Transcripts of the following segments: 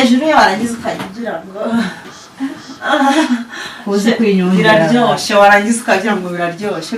hejuru yarangiza ukagira ngo uzi kwinyongera biraryoshe, warangiza ukagira ngo biraryoshe.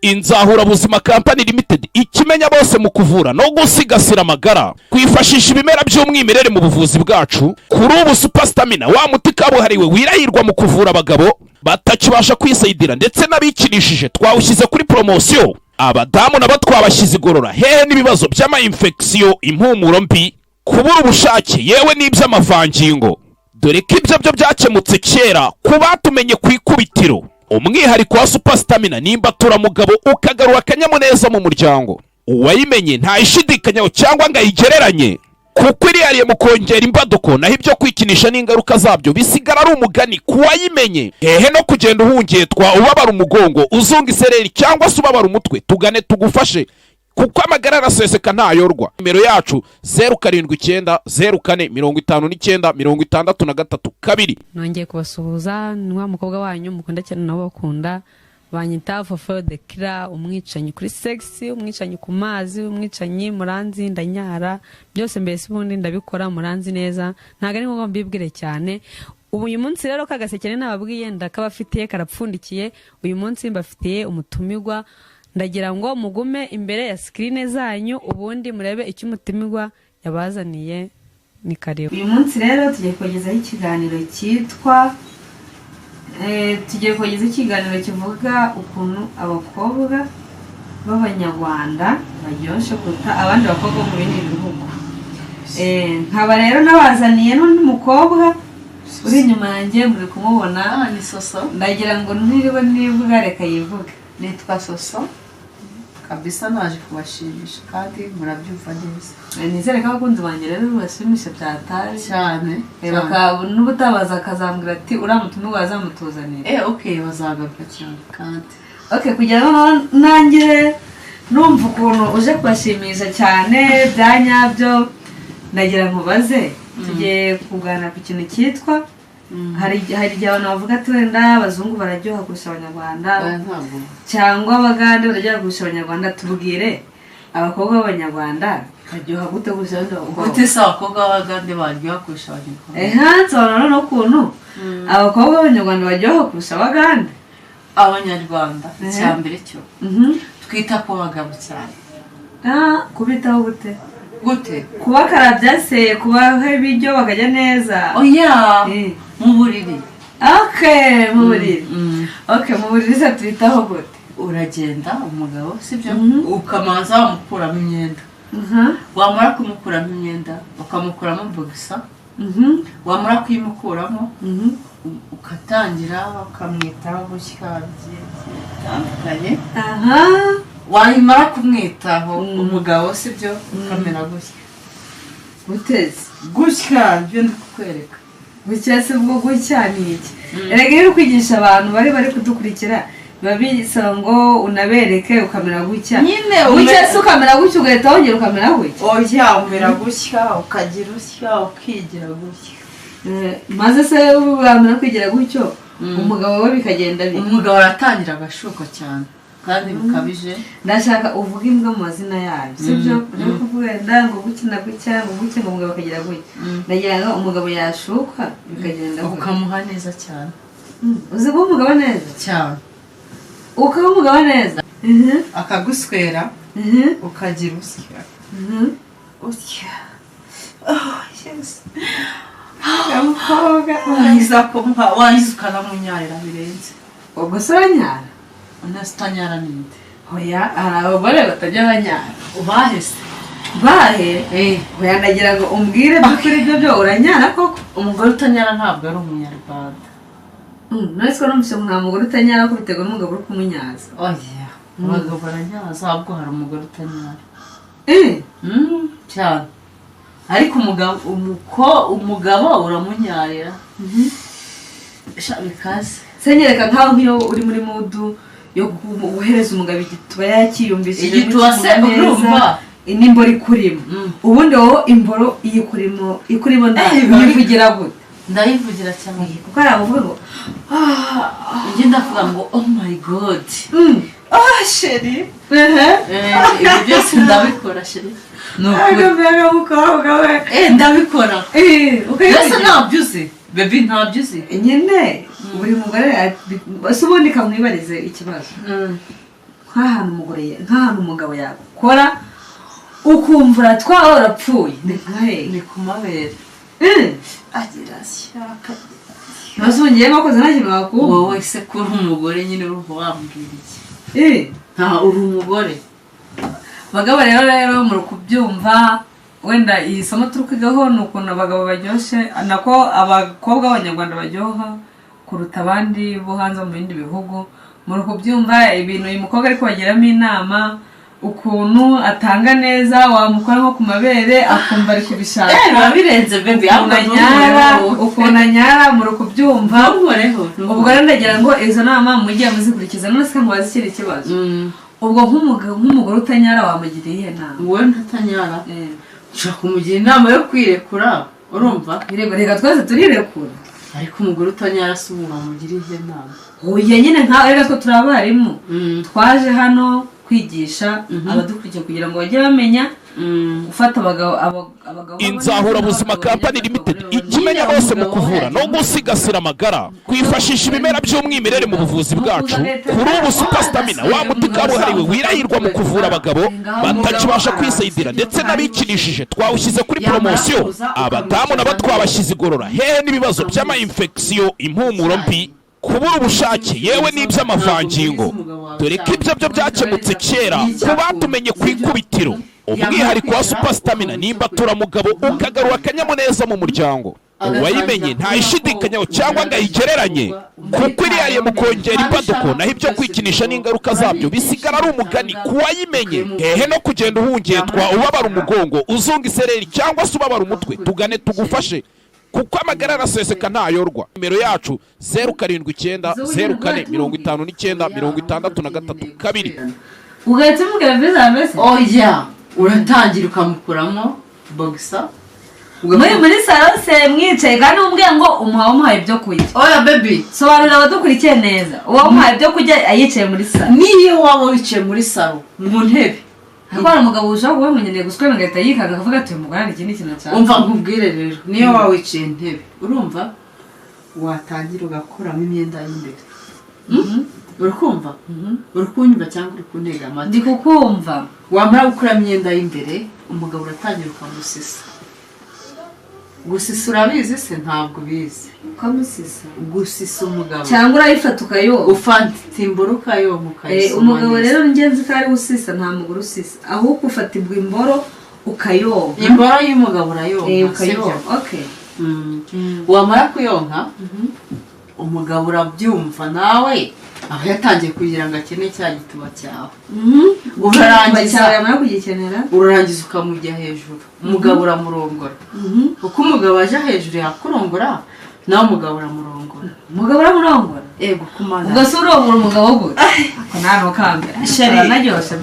Inzahura buzima Company Limited ikimenya bose mu kuvura no gusigasira amagara, kwifashisha ibimera by'umwimerere mu buvuzi bwacu. Kuri ubu Super Stamina wa muti kabuhariwe wirahirwa mu kuvura abagabo batakibasha kwisayidira ndetse n'abikinishije twawushyize kuri promotion. Abadamu nabo twabashyize igorora hehe n'ibibazo by'ama infection, impumuro mbi, kubura ubushake yewe n'iby'amavangingo. Dore ko ibyo byo byakemutse kera kubatumenye ku ikubitiro. Umwihariko wa Super Stamina nimba turamugabo ukagarura akanyamuneza mu muryango. Uwayimenye ntayishidikanyaho cyangwa ngo ayigereranye, kuko irihariye mu kongera imbaduko, naho ibyo kwikinisha n'ingaruka zabyo bisigara ari umugani kuwayimenye. Hehe no kugenda uhungetwa ubabara umugongo, uzunga isereri cyangwa se ubabara umutwe, tugane tugufashe kuko amagara araseseka ntayorwa. Nimero yacu 079 04 59 63 2. Nongeye kubasuhuza nwa mukobwa wanyu mukunda cyane nabo bakunda, banyita Fofo de Kira, umwicanyi kuri sexy, umwicanyi ku mazi, umwicanyi muranzi ndanyara, byose mbese ubundi ndabikora muranzi neza, ntago ari ngombwa mbibwire cyane. Ubu uyu munsi rero kagasekene nababwiye ndakabafitiye karapfundikiye. Uyu munsi mbafitiye umutumirwa, ndagira ngo mugume imbere ya screen zanyu ubundi murebe icyo umutumirwa yabazaniye. Ni karibu. Uyu munsi rero tugiye kugezaho ikiganiro cyitwa kivuga ukuntu abakobwa b'abanyarwanda baryoshe kuruta abandi bakobwa mu bindi bihugu. Nkaba rero nabazaniye n'undi mukobwa uri inyuma yanjye muri kumubona. Ni Soso. Ndagira ngo ntiriwe nivuga reka yivuge. Nitwa Soso. Kabisa naje kubashimisha kandi murabyumva neza. Nizere ko abakunzi banjye rero bashimisha byatari cyane. N'ubutabaza akazambwira ati uramutumirwa azamutuzanira. Okay, bazagaruka cyane kandi. Okay, kugira ngo nangire numva ukuntu uje kubashimisha cyane byanyabyo, ndagira ngo baze tugiye kuganira ku kintu cyitwa hari igihe abantu bavuga ati wenda abazungu bararyoha kurusha abanyarwanda cyangwa abagande bararyoha kurusha abanyarwanda. Tubwire abakobwa b'abanyarwanda baryoha gute kurusha abandi bakobwa? Gute se abakobwa b'abagande baryoha kurusha abanyarwanda? Nsobanura n'ukuntu abakobwa b'abanyarwanda baryoha kurusha abagande. Abanyarwanda icyambere cyo twita ku bagabo cyane. Kubitaho gute? Gute? Kubakarabya se, kubaha ibiryo bakajya neza. Oya, mu buriri. Okay, mu buriri. Okay, mu buriri se twitaho gute? Uragenda umugabo sibyo ukamanza wamukuramo imyenda. Wamara kumukuramo imyenda ukamukuramo bogisa. Wamara kuyimukuramo ukatangira ukamwitaho gushyira bitandukanye. Wayimara kumwitaho umugabo sibyo ukamera gusya. Guteze gusya byo ndikwereka. Gusya se bwo gusya ni iki? Erega rero kwigisha abantu bari kudukurikira babisaba ngo unabereke ukamera gutya. Gutya se ukamera gutya ugahita wongera ukamera gutya. Oya, umera gusya ukagira usya ukigira gutya. Maze se uramera kwigira gutyo umugabo we bikagenda bike. Umugabo aratangira agashuka cyane kandi bukabije. Ndashaka uvuga imbwa mu mazina yayo sibyo? Rero kuvuga ndango gukina gutya ngo gutya ngo umugabo akagira gutya. Ndagira ngo umugabo yashuka bikagenda gutya ukamuha neza cyane. Uzi ko umugabo neza cyane. Ukaba umugabo neza akaguswera ukagira usya. Usya. Yes. Umukobwa wahize ukanamunyarira birenze. Ubwo se uranyara? Unasitanyara ninde? Oya, hari abagore batajya banyara. Ubahese? Bahe? Oya, ndagira ngo umbwire by'ukuri byo uranyara koko? Umugore utanyara ntabwo ari umunyarwanda. None ko numvise ngo nta mugore utanyara ko bitewe n'umugabo uri kumunyaza. Oya, abagabo baranyaza ahubwo hari umugore utanyara. Cyane. Ariko umugabo uramunyarira. Bikaze. Senyereka nkaho nk'iyo uri muri mudu yo guhereza umugabo igituba yakiyumvise igituba se urumva inimboro ikurimo. Ubundi wowe imboro ikurimo ndayivugira gute? Ndayivugira cyane kuko ari abavuga ngo njye ndavuga ngo oh my god sheri ibi byose ndabikora sheri agapira mukobwa we ndabikora mbese ntabyo uzi bebi ntabyo uzi nyine buri mugore ese ubundi kamwibarize ikibazo nk'ahantu umugabo yakora ukumva twaho urapfuye ni ku mabere agira shyaka ntazongeye bakoze nta kintu wakumva wowe se ko uri umugore nyine urumva wambwira iki nta uri umugore abagabo rero muri kubyumva wenda iyi somo turi kwigaho ni ukuntu abagabo baryoshye nako abakobwa b'abanyarwanda baryoha kuruta abandi bo hanze mu bindi bihugu muri kubyumva ibintu uyu mukobwa ari kubagiramo inama ukuntu atanga neza wamukora nko ku mabere akumva ari kubishaka biba birenze bebi ukuntu anyara muri kubyumva ubwo rero ndagira ngo izo nama mujye muzikurikiza none se mubaze ikindi kibazo ubwo nk'umugore utanyara wamugiriye iyihe nama wowe ntatanyara ushaka kumugira inama yo kwirekura urumva reka twese turirekura ariko umugore utanyara si ubu wamugiriye iyihe nama oya nyine nkawe rero ko turi abarimu twaje hano kwigisha abadukurikiye kugira ngo bajye bamenya gufata abagabo inzahurabuzima kampani limited ikimenya bose mu kuvura no gusigasira amagara kwifashisha ibimera by'umwimerere mu buvuzi bwacu kuri ubu superstamina wa muti kabuhariwe wirahirwa mu kuvura abagabo batakibasha kwisayidira ndetse n'abikinishije twawushyize kuri poromosiyo abadamu nabo twabashyize igorora hehe n'ibibazo by'ama-infection impumuro mbi kubura ubushake yewe n'iby'amavangingo dore ko ibyo byo byakemutse kera ku batumenye ku ikubitiro umwihariko wa superstamina nimba turamugabo ukagarura akanyamuneza mu muryango uwayimenye ntayishidikanyaho cyangwa ngo ayigereranye kuko iriyaye mu kongera imbaduko naho ibyo kwikinisha n'ingaruka zabyo bisigara ari umugani ku wayimenye hehe no kugenda uhungetwa ubabara umugongo uzunga isereri cyangwa se ubabara umutwe tugane tugufashe kuko amagara araseseka ntayorwa nimero yacu 079 04 59 63 2 ugahita umubwira viza mbese oya uratangira ukamukuramo boxa muri salo se mwicaye kandi umbwiye ngo umuhaye ibyo kurya oya baby sobanurira abadukurikiye neza uwo umuhaye ibyo kurya ayicaye muri salo niyo waba wicaye muri salo mu ntebe akora umugabo ushaka kuba munyeneye guswera ngahita yikanga akavuga ati uyu mugore iki ni ikintu cyane umva nkubwire rero niyo waba wicaye intebe urumva watangira ugakuramo imyenda y'imbere urikumva uri kunyumva cyangwa uri kuntega amatwi ndi kukumva wamara gukura imyenda y'imbere umugabo uratangira ukamusisa gusisa urabizi se ntabwo ubizi ukamusisa gusisa umugabo cyangwa urayifata ukayoba ufata imboro ukayoba ukayisoma umugabo rero ngenzi ko ari usisa nta mugore usisa ahubwo ufata imboro ukayoba imboro y'umugabo urayonka ukayoba okay wamara kuyonka umugabo urabyumva nawe aho yatangiye kugira ngo akene cya gituba cyawe urarangiza ukamujya hejuru umugabo uramurongora kuko umugabo aje hejuru yakurongora nawe umugabo uramurongora yego kumana ugasura umugabo gute ako nano kambere naryoshe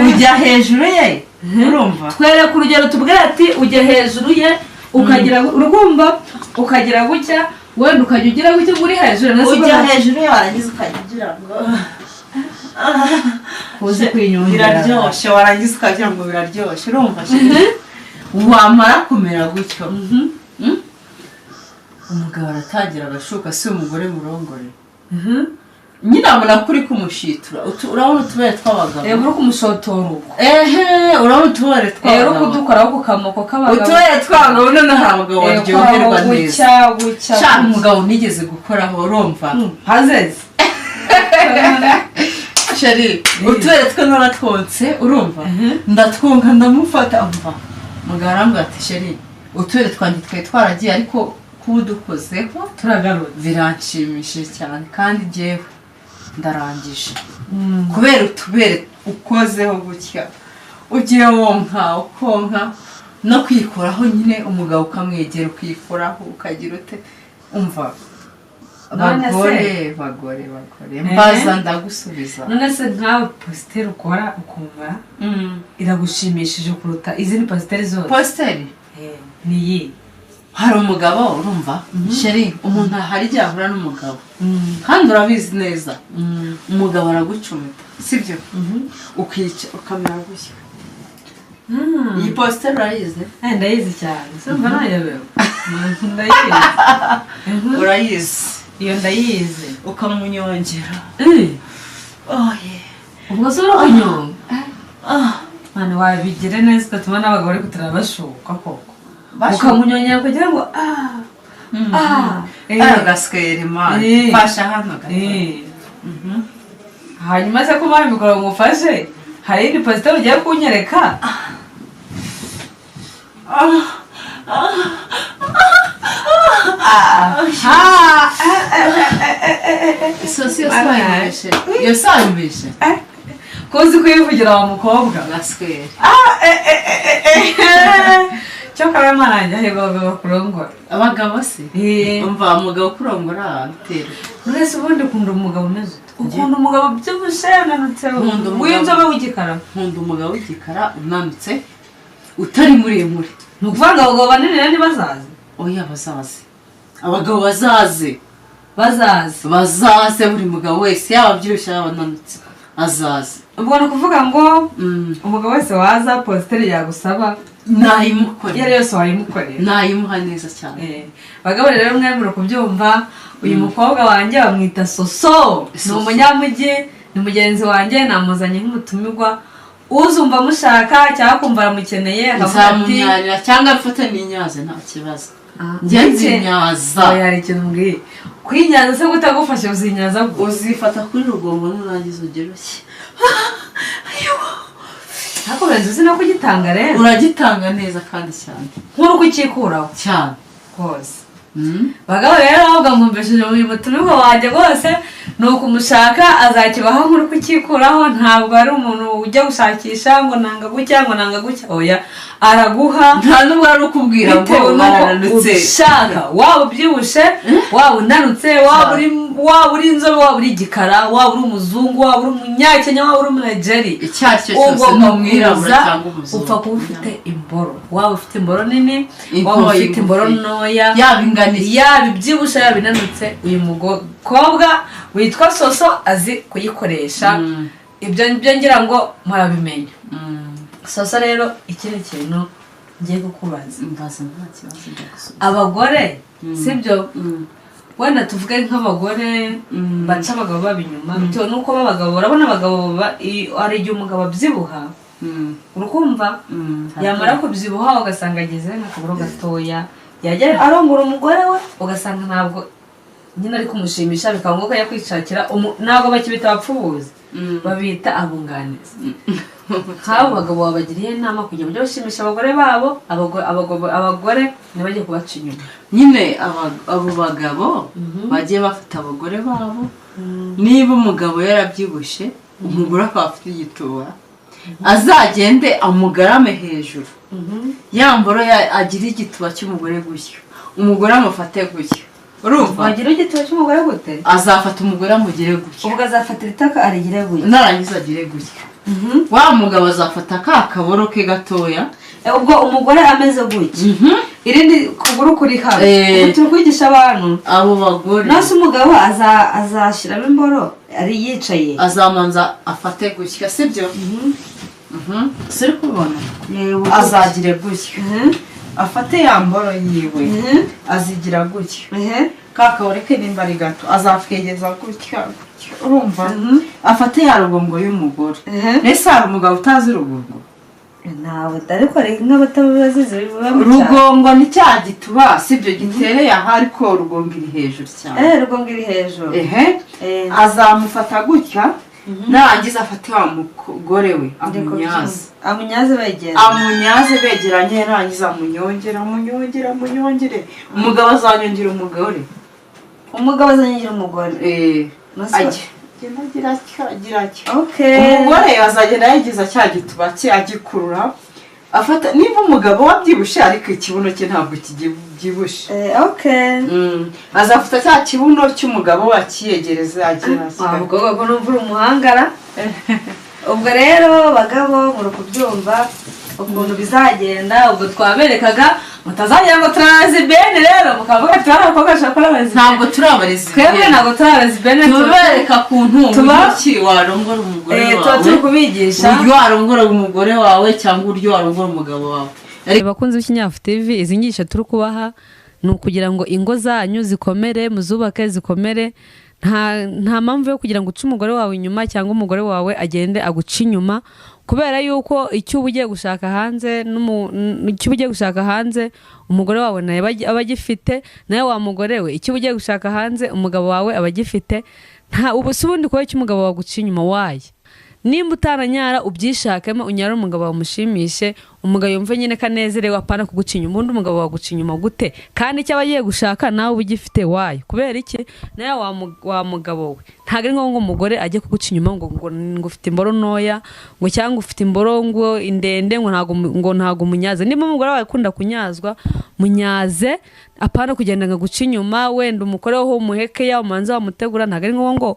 ujya hejuru ye urumva twereka urugero tubwira ati ujya hejuru ye ukagira urumva ukagira gutya wenda ukajya ugira gutya muri hejuru ujya hejuru ye warangiza ukajya ugira ngo uzi kwinyongera biraryoshye warangiza ukagira ngo biraryoshye urumva wamara kumera gutyo umugabo aratangira agashuka si umugore murongore nyine abona kuri kumushitura urabona utubere tw'abagabo uri kumushotora uko urabona utubere tw'abagabo uri kudukoraho ku kamoko k'abagabo utubere tw'abagabo noneho abagabo baryoherwa neza gutya cyane umugabo nigeze gukoraho urumva hazeze sheri utubere twe naratwonse urumva ndatwonka ndamufata umva umugabo arambwira ati sheri utubere twanjye twari twaragiye ariko kuba udukozeho turagarutse biranshimishije cyane kandi njyewe ndarangije kubera utubere ukozeho gutya ugiye wonka ukonka no kwikoraho nyine umugabo ukamwegera ukikoraho ukagira ute umva bagore mbaza ndagusubiza none se nkawe positeri ukora ukumva iragushimishije kuruta izindi positeri zose positeri niyi hari umugabo urumva sheri umuntu hari igihe ahura n'umugabo kandi urabizi neza umugabo aragucumita sibyo ukica ukamera gutya iyi positeri urayizi ndayizi cyane simba nayobewe ndayizi urayizi iyo ndayizi ukamunyongera ubwo se urakunyonga mwana wabigire neza ugatuma n'abagabo bari kutura bashuka koko ukamunyongera kugira ngo agasikeri mani fasha hano hanyuma se ko mpamvu mikoro ngufashe hari indi positeri ugiye kunyereka iyo sayumvishe kuzi kuyivugira wa mukobwa gasikeri cyo kaba marangi aheba abagabo kurongora abagabo se umva umugabo kurongora biterwa mwese ubundi ukunda umugabo umeze ukunda umugabo by'ubushe unanutseho w'inzobe w'igikara nkunda umugabo w'igikara unanutse utari muremure ni ukuvuga ngo abagabo banini rero ntibazaze oya bazaze abagabo bazaze buri mugabo wese yaba abyibushye yaba ananutse azaze ubwo ni ukuvuga ngo umugabo wese waza positeri yagusaba nayimukorera iyo ari yose wayimukorera nayimuha neza cyane bagabo rero mwemere kubyumva uyu mukobwa wanjye bamwita soso ni umunyamujyi ni mugenzi wanjye namuzanye nk'umutumirwa uzumva amushaka cyangwa kumva aramukeneye akavuga ati cyangwa mfate n'inyaze nta kibazo njye nzinyaza hari ikintu mbwiye kwinyaza se gutagufashe uzinyaza uzifata kuri rugongo nurangiza ugerushye ariko urenze uzi no kugitanga rero uragitanga neza kandi cyane nk'uri kukikuraho cyane rwose bagabo rero ahubwo mwumvishije uyu mutumirwa wanjye rwose ni ukumushaka azakibaho nk'uri kukikuraho ntabwo ari umuntu ujya gushakisha ngo nanga gutya oya araguha nta n'ubwo ari ukubwira ngo warananutse ushaka waba ubyibushye waba unanutse waba uri inzobe waba uri igikara waba uri umuzungu waba uri umunyakenya waba uri umunajeri icyo ari cyo cyose n'umwirabura cyangwa umuzungu upfa kuba ufite imboro waba ufite imboro nini waba ufite imboro ntoya yaba ibyibushye yaba inanutse uyu mukobwa witwa soso azi kuyikoresha ibyo ngira ngo murabimenya soso rero ikindi kintu ngiye kukubaza abagore sibyo wenda tuvuge nk'abagore baca abagabo baba inyuma bitewe n'uko b'abagabo urabona abagabo hari igihe umugabo abyibuha urukumva yamara kubyibuha ugasanga ageze n'akaburo gatoya yajya arongora umugore we ugasanga ntabwo nyine ari kumushimisha bikaba ngombwa yakwishakira ntabwo bakibita abapfubuzi babita abunganizi nk'abo bagabo babagiriye inama kugira ngo bashimishe abagore babo abagore ntibajye kubaca inyuma nyine abo bagabo bagiye bafite abagore babo niba umugabo yarabyibushye umugore akaba afite igituba azagende amugarame hejuru yamboro agira igituba cy'umugore gutyo umugore amufate gutyo urumva wagira igituba cy'umugore gute azafata umugore amugire gutyo ubwo azafatira itaka arigire gutyo narangiza agire gutyo wa mugabo azafata ka kaboro ke gatoya ubwo umugore ameze gutyo irindi kuguru kuri hano turi kwigisha abantu abo bagore nase umugabo azashyiramo imboro ari yicaye azamanza afate gutya sibyo siri kubona azagire gutyo afate ya mboro yiwe azigira gutyo kakabore ke nimba ari gato azakegeza gutya urumva afate ya rugongo y'umugore mbese hari umugabo utazi rugongo ntawe ariko nk'abatabazizi rugongo ni cya gituba sibyo gitereye aha ariko rugongo iri hejuru cyane rugongo iri hejuru azamufata gutya narangiza afate wa mugore we amunyaze begeranye narangiza amunyongere umugabo azanyongera umugore agira umugore azagenda yagiza cya gituba cye agikurura afata niba umugabo wabyibushye ariko ikibuno cye ntabwo kibyibushye azafata cya kibuno cy'umugabo akiyegereza agira umukobwa ko numva uri umuhangara ubwo rero bagabo muri kubyumva ukuntu bizagenda ubwo twaberekaga mutazagira ngo turazi bene rero mukavuga ati abakobwa shakora abazi ntabwo turabarezi twebwe ntabwo turazi bene tubereka kuntu uburyo warongora umugore wawe turi kubigisha uburyo warongora umugore wawe cyangwa uburyo warongora umugabo wawe. Abakunzi b'Ikinyafu TV izi nyigisho turi kubaha ni ukugira ngo ingo zanyu zikomere muzubake zikomere. Nta mpamvu yo kugira ngo uce umugore wawe inyuma cyangwa umugore wawe agende aguca inyuma, kubera yuko icyo uba ugiye gushaka hanze umugore wawe nawe aba agifite, nawe wa mugore we icyo uba ugiye gushaka hanze umugabo wawe aba agifite. Si ubundi kuba icyo umugabo wawe aguca inyuma waye. Nimba utaranyara ubyishakemo unyara umugabo wamushimishe, umugabo yumve nyine kanezerewe apana kuguca inyuma. Ubundi umugabo waguca inyuma gute kandi icyo aba agiye gushaka nawe ugifite wayo? Kubera iki? Nawe wa mugabo we ntabwo ari ngombwa umugore ajye kuguca inyuma ngo ufite imboro ntoya ngo cyangwa ufite imboro ngo indende ngo ntago munyaze. Nimba umugore wawe akunda kunyazwa munyaze apana kugenda ngo guca inyuma, wenda umukore wo umuheke ya umanza wamutegura. Ntabwo ari ngombwa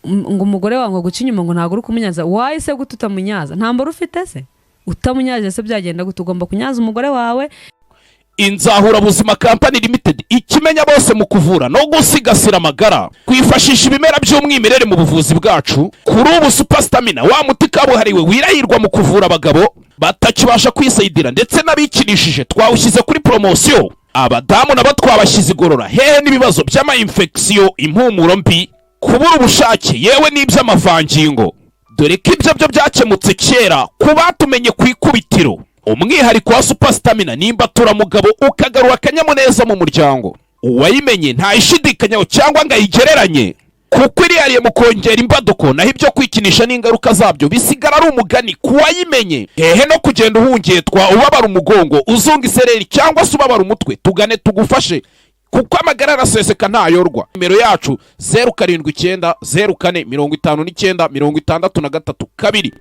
ngo umugore wawe ngo guca inyuma ngo ntabwo uri kumunyaza. Wahise gute utamunyaza? Nta mboro ufite se? Utamunyaje se byagenda gute? Ugomba kunyaza umugore wawe. Inzahura buzima company limited ikimenya bose mu kuvura no gusigasira amagara, kwifashisha ibimera by'umwimerere mu buvuzi bwacu. Kuri ubu superstamina wa muti kabuhariwe wirahirwa mu kuvura abagabo batakibasha kwisayidira ndetse n'abikinishije twawushyize kuri promotion. Abadamu nabo twabashyize igorora hehe n'ibibazo by'ama infection, impumuro mbi, kubura ubushake yewe n'iby'amavangingo. Dore ko ibyo byo byakemutse kera ku batumenye ku ikubitiro. Umwihariko wa superstamina nimba turamugabo ukagarura akanyamuneza mu muryango. Uwayimenye ntayishidikanyaho cyangwa ngo ayigereranye, kuko irihariye mu kongera imbaduko, naho ibyo kwikinisha n'ingaruka zabyo bisigara ari umugani ku wayimenye. Hehe no kugenda uhungetwa ubabara umugongo, uzunga isereri cyangwa se ubabara umutwe, tugane tugufashe kuko amagara araseseka ntayorwa. Nimero yacu 079 04 59 63 2.